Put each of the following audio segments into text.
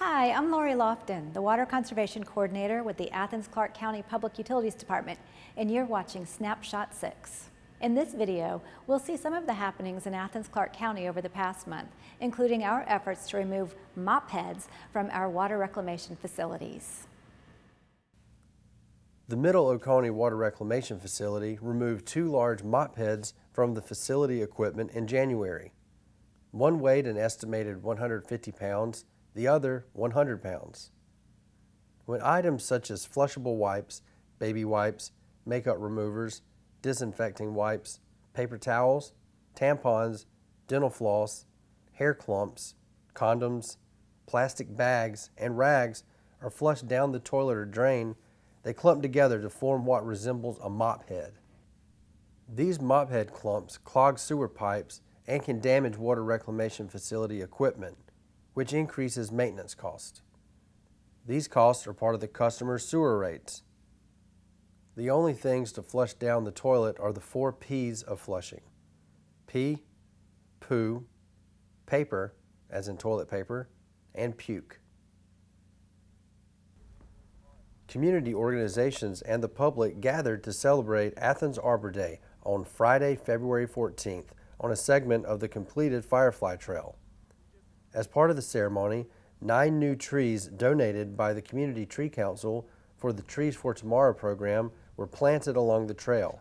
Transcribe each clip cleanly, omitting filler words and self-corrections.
Hi, I'm Lori Lofton, the Water Conservation Coordinator with the Athens-Clarke County Public Utilities Department, and you're watching Snapshot 6. In this video, we'll see some of the happenings in Athens-Clarke County over the past month, including our efforts to remove mop heads from our water reclamation facilities. The Middle Oconee Water Reclamation Facility removed 2 large mop heads from the facility equipment in January. One weighed an estimated 150 pounds, the other 100 pounds. When items such as flushable wipes, baby wipes, makeup removers, disinfecting wipes, paper towels, tampons, dental floss, hair clumps, condoms, plastic bags, and rags are flushed down the toilet or drain, they clump together to form what resembles a mop head. These mop head clumps clog sewer pipes and can damage water reclamation facility equipment, which increases maintenance costs. These costs are part of the customer's sewer rates. The only things to flush down the toilet are the 4 P's of flushing: pee, poo, paper, as in toilet paper, and puke. Community organizations and the public gathered to celebrate Athens Arbor Day on Friday, February 14th on a segment of the completed Firefly Trail. As part of the ceremony, 9 new trees donated by the Community Tree Council for the Trees for Tomorrow program were planted along the trail.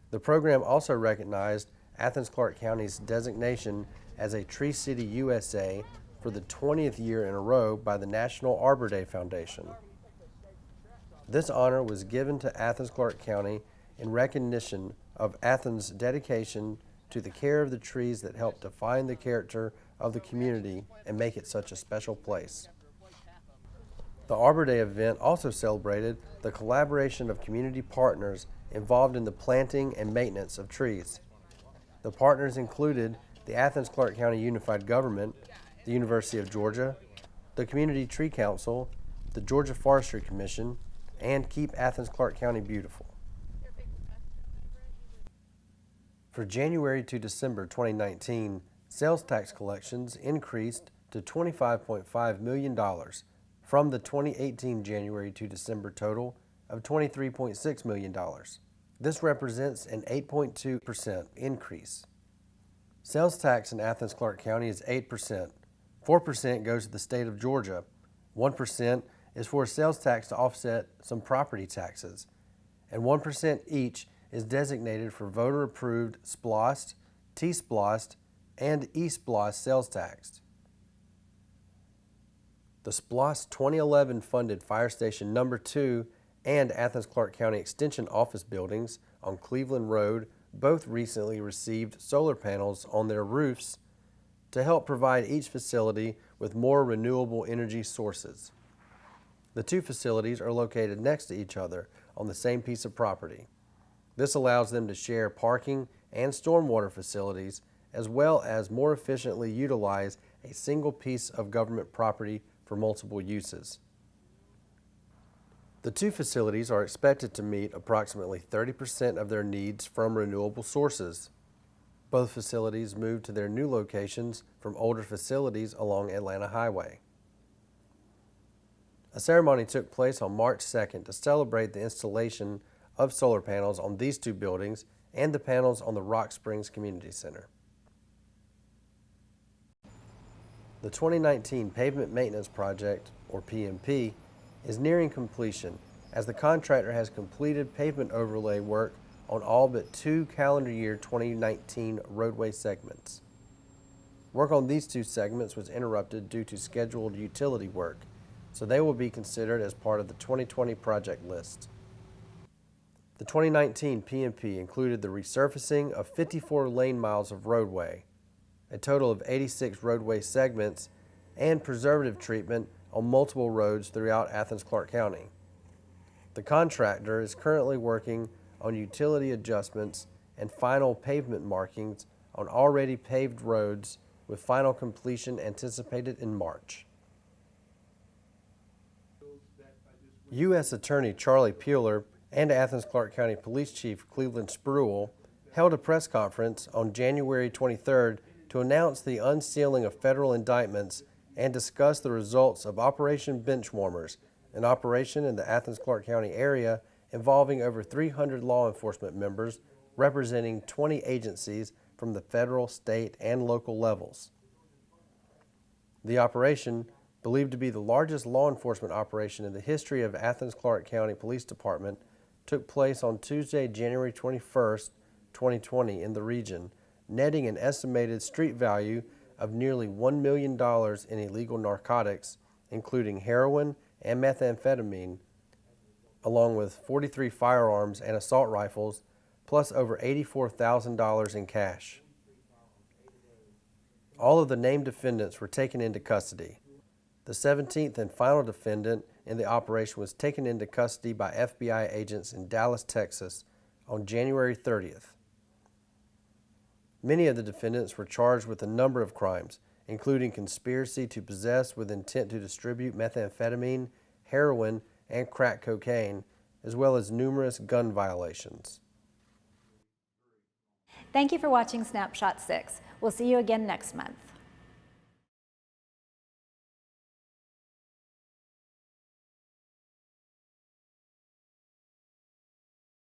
The program also recognized Athens-Clarke County's designation as a Tree City USA for the 20th year in a row by the National Arbor Day Foundation. This honor was given to Athens-Clarke County in recognition of Athens' dedication to the care of the trees that help define the character of the community and make it such a special place. The Arbor Day event also celebrated the collaboration of community partners involved in the planting and maintenance of trees. The partners included the Athens-Clarke County Unified Government, the University of Georgia, the Community Tree Council, the Georgia Forestry Commission, and Keep Athens-Clarke County Beautiful. For January to December 2019, sales tax collections increased to $25.5 million from the 2018 January to December total of $23.6 million. This represents an 8.2% increase. Sales tax in Athens-Clarke County is 8%. 4% goes to the state of Georgia. 1% is for sales tax to offset some property taxes. And 1% each is designated for voter-approved SPLOST, T-SPLOST, and E-SPLOST sales tax. The SPLOST 2011 funded Fire Station No. 2 and Athens-Clarke County Extension Office buildings on Cleveland Road both recently received solar panels on their roofs to help provide each facility with more renewable energy sources. The 2 facilities are located next to each other on the same piece of property. This allows them to share parking and stormwater facilities, as well as more efficiently utilize a single piece of government property for multiple uses. The 2 facilities are expected to meet approximately 30% of their needs from renewable sources. Both facilities moved to their new locations from older facilities along Atlanta Highway. A ceremony took place on March 2nd to celebrate the installation of solar panels on these 2 buildings and the panels on the Rock Springs Community Center. The 2019 Pavement Maintenance Project, or PMP, is nearing completion as the contractor has completed pavement overlay work on all but 2 calendar year 2019 roadway segments. Work on these 2 segments was interrupted due to scheduled utility work, so they will be considered as part of the 2020 project list. The 2019 PMP included the resurfacing of 54 lane miles of roadway, a total of 86 roadway segments, and preservative treatment on multiple roads throughout Athens-Clarke County. The contractor is currently working on utility adjustments and final pavement markings on already paved roads, with final completion anticipated in March. U.S. Attorney Charlie Peeler and Athens-Clarke County Police Chief Cleveland Spruill held a press conference on January 23rd to announce the unsealing of federal indictments and discuss the results of Operation Benchwarmers, an operation in the Athens-Clarke County area involving over 300 law enforcement members representing 20 agencies from the federal, state, and local levels. The operation, believed to be the largest law enforcement operation in the history of Athens-Clarke County Police Department, took place on Tuesday, January 21st, 2020 in the region, netting an estimated street value of nearly $1 million in illegal narcotics, including heroin and methamphetamine, along with 43 firearms and assault rifles, plus over $84,000 in cash. All of the named defendants were taken into custody. The 17th and final defendant in the operation was taken into custody by FBI agents in Dallas, Texas on January 30th. Many of the defendants were charged with a number of crimes, including conspiracy to possess with intent to distribute methamphetamine, heroin, and crack cocaine, as well as numerous gun violations. Thank you for watching Snapshot 6. We'll see you again next month.